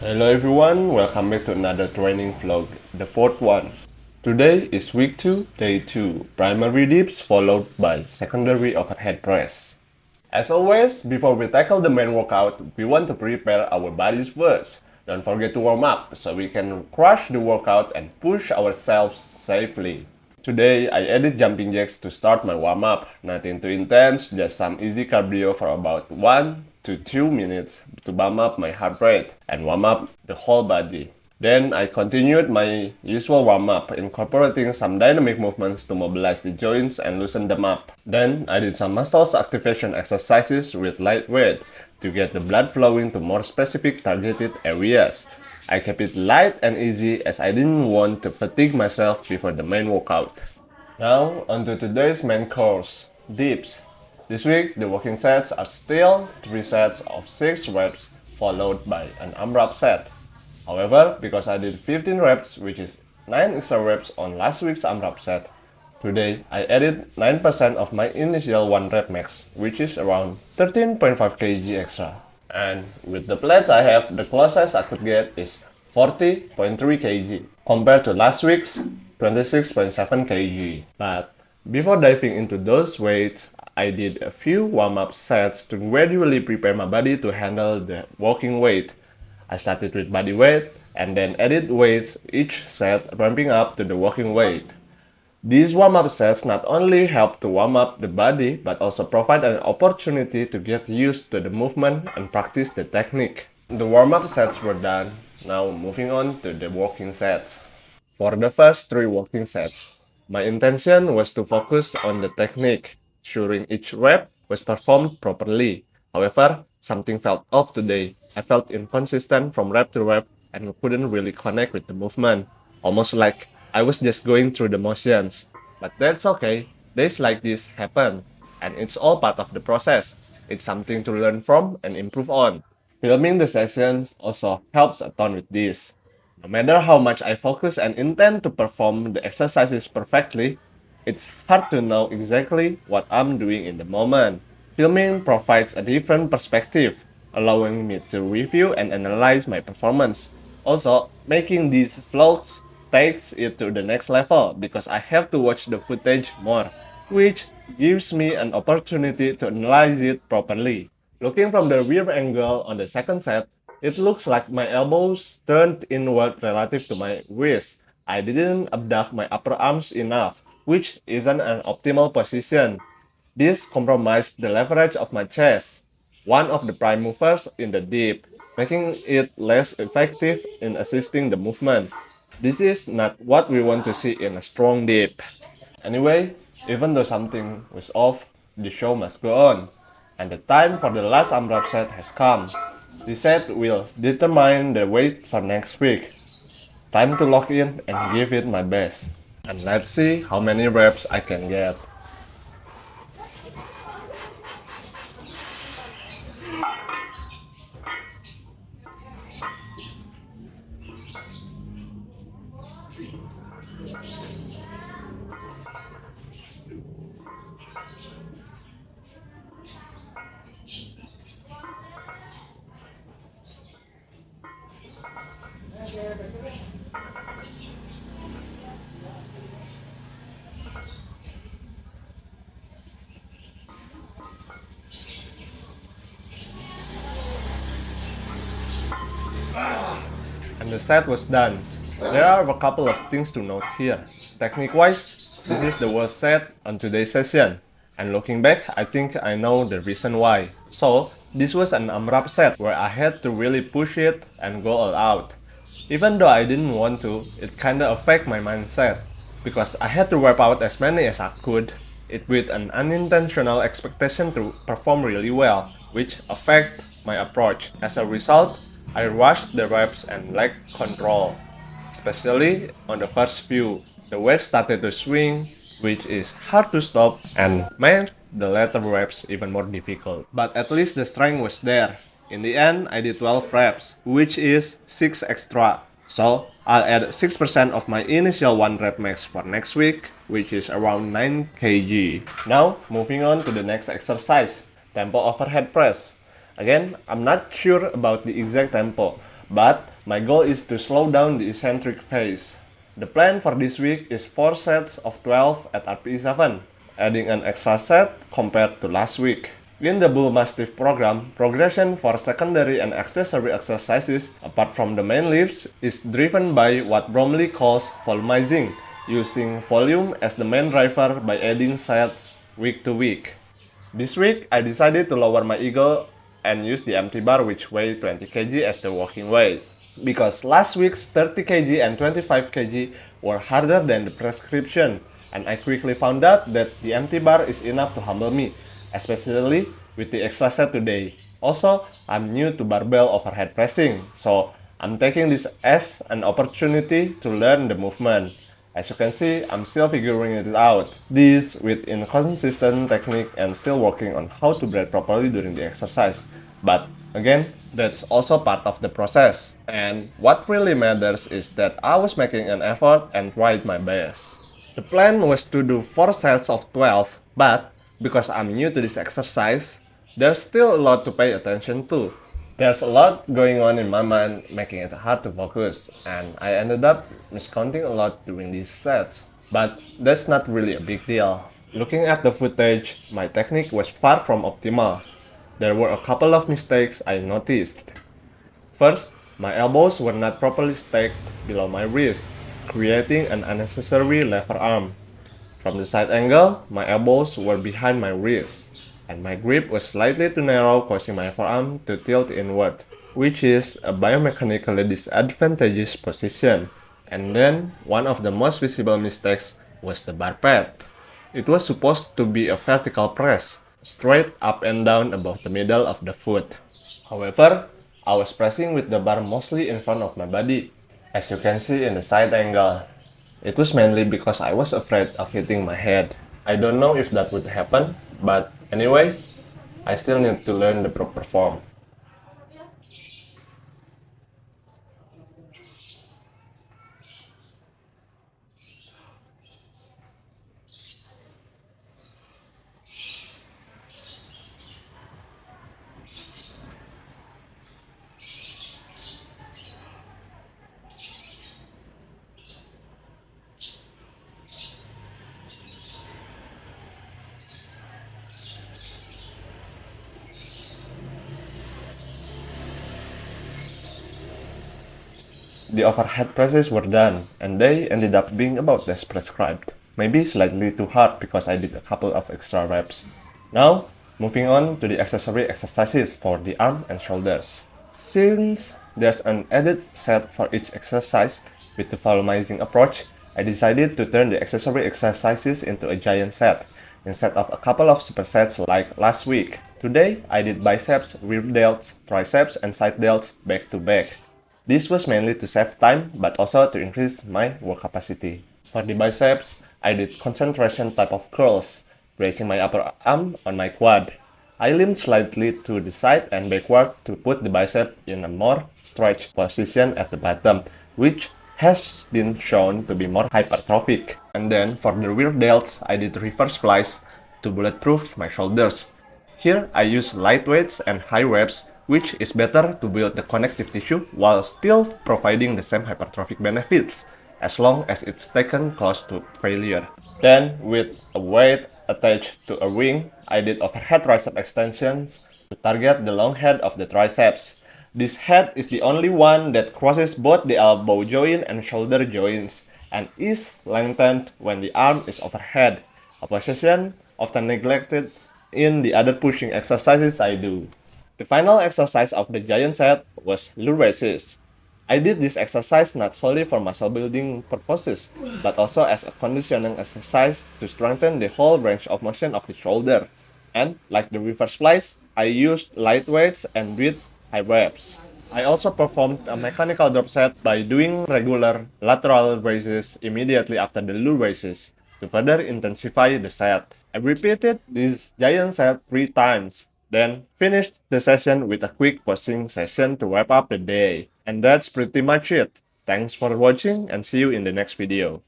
Hello everyone, welcome back to another training vlog, the fourth one. Today is week 2, day 2, primary dips followed by secondary overhead press. As always, before we tackle the main workout, we want to prepare our bodies first. Don't forget to warm up so we can crush the workout and push ourselves safely. Today, I added jumping jacks to start my warm-up. Nothing too intense, just some easy cardio for about 1 to 2 minutes to bump up my heart rate and warm up the whole body. Then I continued my usual warm-up, incorporating some dynamic movements to mobilize the joints and loosen them up. Then I did some muscles activation exercises with light weight to get the blood flowing to more specific targeted areas. I kept it light and easy as I didn't want to fatigue myself before the main workout. Now, onto today's main course, dips. This week, the working sets are still 3 sets of 6 reps followed by an AMRAP set. However, because I did 15 reps, which is 9 extra reps on last week's AMRAP set, today I added 9% of my initial 1 rep max, which is around 13.5 kg extra. And with the plates I have, the closest I could get is 40.3 kg compared to last week's 26.7 kg. But before diving into those weights, I did a few warm-up sets to gradually prepare my body to handle the walking weight. I started with body weight and then added weights each set, ramping up to the walking weight. These warm-up sets not only help to warm up the body, but also provide an opportunity to get used to the movement and practice the technique. The warm-up sets were done, now moving on to the walking sets. For the first 3 walking sets, my intention was to focus on the technique, ensuring each rep was performed properly. However, something felt off today. I felt inconsistent from rep to rep and couldn't really connect with the movement, almost like I was just going through the motions. But that's okay. Days like this happen, and it's all part of the process. It's something to learn from and improve on. Filming the sessions also helps a ton with this. No matter how much I focus and intend to perform the exercises perfectly, it's hard to know exactly what I'm doing in the moment. Filming provides a different perspective, allowing me to review and analyze my performance. Also, making these vlogs takes it to the next level because I have to watch the footage more, which gives me an opportunity to analyze it properly. Looking from the rear angle on the second set, it looks like my elbows turned inward relative to my wrist. I didn't abduct my upper arms enough, which isn't an optimal position. This compromised the leverage of my chest, one of the prime movers in the dip, making it less effective in assisting the movement. This is not what we want to see in a strong dip. Anyway, even though something was off, the show must go on, and the time for the last AMRAP set has come. This set will determine the weight for next week. Time to lock in and give it my best. And let's see how many reps I can get. And the set was done. There are a couple of things to note here. Technique-wise, this is the worst set on today's session. And looking back, I think I know the reason why. So, this was an AMRAP set where I had to really push it and go all out. Even though I didn't want to, it kinda affect my mindset. Because I had to wipe out as many as I could, it with an unintentional expectation to perform really well, which affect my approach. As a result, I rushed the reps and lacked control. Especially on the first few, the weight started to swing, which is hard to stop and made the later reps even more difficult. But at least the strength was there. In the end, I did 12 reps, which is 6 extra. So, I'll add 6% of my initial 1 rep max for next week, which is around 9 kg. Now, moving on to the next exercise, tempo overhead press. Again, I'm not sure about the exact tempo, but my goal is to slow down the eccentric phase. The plan for this week is 4 sets of 12 at RPE 7, adding an extra set compared to last week. In the Bull Mastiff program, progression for secondary and accessory exercises, apart from the main lifts, is driven by what Bromley calls volumizing, using volume as the main driver by adding sets week to week. This week, I decided to lower my ego and use the empty bar which weigh 20 kg as the walking weight. Because last week's 30 kg and 25 kg were harder than the prescription, and I quickly found out that the empty bar is enough to humble me, especially with the extra set today. Also, I'm new to barbell overhead pressing, so I'm taking this as an opportunity to learn the movement. As you can see, I'm still figuring it out. This with inconsistent technique and still working on how to breathe properly during the exercise. But again, that's also part of the process. And what really matters is that I was making an effort and tried my best. The plan was to do 4 sets of 12, but because I'm new to this exercise, there's still a lot to pay attention to. There's a lot going on in my mind, making it hard to focus, and I ended up miscounting a lot during these sets. But that's not really a big deal. Looking at the footage, my technique was far from optimal. There were a couple of mistakes I noticed. First, my elbows were not properly stacked below my wrists, creating an unnecessary lever arm. From the side angle, my elbows were behind my wrists, and my grip was slightly too narrow, causing my forearm to tilt inward, which is a biomechanically disadvantageous position. And then, one of the most visible mistakes was the bar pad. It was supposed to be a vertical press, straight up and down above the middle of the foot. However, I was pressing with the bar mostly in front of my body, as you can see in the side angle. It was mainly because I was afraid of hitting my head. I don't know if that would happen, but anyway, I still need to learn the proper form. The overhead presses were done, and they ended up being about as prescribed. Maybe slightly too hard because I did a couple of extra reps. Now, moving on to the accessory exercises for the arm and shoulders. Since there's an added set for each exercise with the volumizing approach, I decided to turn the accessory exercises into a giant set, instead of a couple of supersets like last week. Today, I did biceps, rear delts, triceps, and side delts back to back. This was mainly to save time, but also to increase my work capacity. For the biceps, I did concentration type of curls, raising my upper arm on my quad. I leaned slightly to the side and backward to put the bicep in a more stretched position at the bottom, which has been shown to be more hypertrophic. And then for the rear delts, I did reverse flies to bulletproof my shoulders. Here, I use light weights and high reps, which is better to build the connective tissue while still providing the same hypertrophic benefits, as long as it's taken close to failure. Then, with a weight attached to a ring, I did overhead tricep extensions to target the long head of the triceps. This head is the only one that crosses both the elbow joint and shoulder joints, and is lengthened when the arm is overhead, a position often neglected in the other pushing exercises I do. The final exercise of the giant set was lure raises. I did this exercise not solely for muscle building purposes, but also as a conditioning exercise to strengthen the whole range of motion of the shoulder. And, like the reverse flies, I used light weights and did high reps. I also performed a mechanical drop set by doing regular lateral raises immediately after the lure raises to further intensify the set. I repeated this giant set 3 times, then finished the session with a quick posing session to wrap up the day. And that's pretty much it. Thanks for watching and see you in the next video.